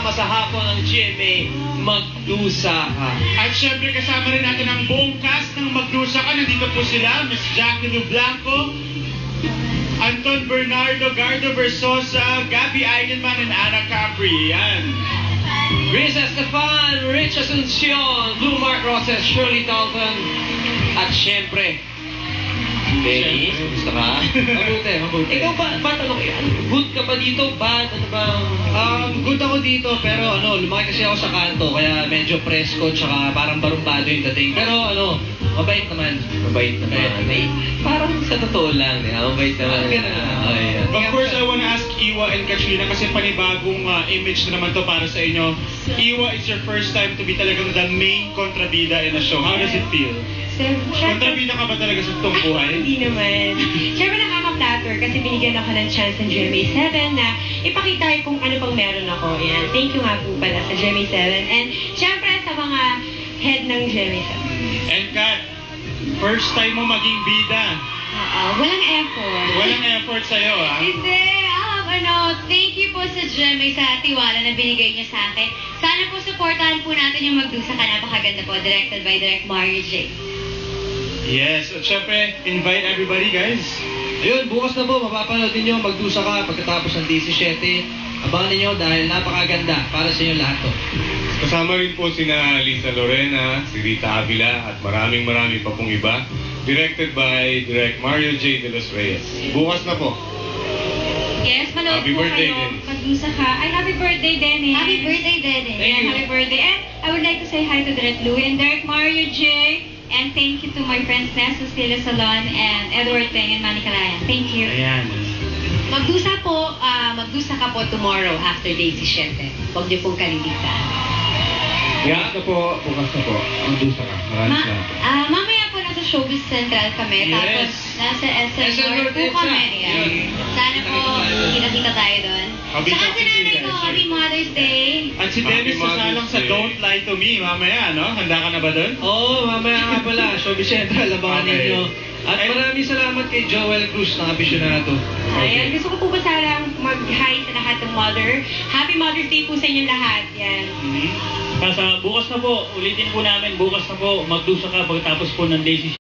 kasama sa hapon ng GMA, Magdusa Ka. At syempre kasama rin natin ang buong cast ng Magdusa Ka. Nandito po sila, Miss Jackie Lu Blanco, Anton Bernardo, Gardo Versosa, Gabby Eigenman, and Ana Capri. Yan. Chris Estefan, Rich Asuncion, Blue Mark Roses, Shirley Dalton, at syempre, Benny, gusto ka? Mabuti, mabuti. Ikaw ba, good ka pa dito? Bad? Ano ba? Good ako dito, pero lumaki kasi ako sa kanto, kaya medyo presko, tsaka parang barumbado yung dating. Pero mabait naman. Mabait naman. Parang sa totoo lang, mabait naman. Of course, I wanna ask Iwa and Katrina kasi panibagong image na naman to para sa inyo. Iwa, it's your first time to be talagang the main kontrabida in a show. How does it feel? Kontrabida ka ba talaga sa totoong buhay? Hindi naman. Siyempre nakaka-flatter kasi binigyan ako ng chance ng GMA7 na ipakita kung ano pang meron ako. Yan. Thank you nga po pala sa GMA7. And siyempre sa mga head ng GMA7. And Kat, first time mo maging bida. Walang effort. Walang effort sa'yo, ah. Hindi. Thank you po sa GMA sa tiwala na binigay niya sa akin. Sana po supportahan po natin yung Magdusa Ka. Napakaganda po. Directed by Direct Mario J. Yes, at syempre, invite everybody, guys. Ayun, bukas na po, mapapanood ninyo Magdusa Ka pagkatapos ng 17. Abangan ninyo dahil napakaganda para sa inyo lahat to. Kasama rin po sina Lisa Lorena, si Rita Avila, at maraming pa pong iba. Directed by Direct Mario J. De Los Reyes. Bukas na po. Yes, manood Happy po birthday, kayo. Dennis. Magdusa Ka. Ay, happy birthday, Dennis. Happy birthday, Dennis. Thank you. Happy birthday. And I would like to say hi to Direct Louie and Direct Mario J. And thank you to my friends Ness, Cecilia Salon, and Edward Teng and Manny Calayan. Thank you. Ayan. Magdusa Ka po tomorrow after Daisy 7. Huwag niyo pong kaliligtaan. Bukas na po. Magdusa Ka. Maraming salamat. Mamaya po nasa Showbiz Central kami. Yes. Tapos nasa SM SM North po North, kami. yeah. Yan. Sana po kita-kita tayo doon. Happy Saka si nanay ko, birthday, Happy Mother's Day. At si Dennis Happy Mother's sasalang sa Day. Don't Lie to Me mamaya, no? Handa ka na ba doon? Oo, mamaya nga pala, Showbiz Central, abangan Okay. ninyo. At maraming salamat kay Joel Cruz ng aficionado. Ayan, gusto ko po ba sana mag-hi sa lahat ng mother. Happy Mother's Day po sa inyong lahat. Yan. Bukas na po, ulitin po namin, bukas na po, Magdusa Ka pagkatapos po ng Daisy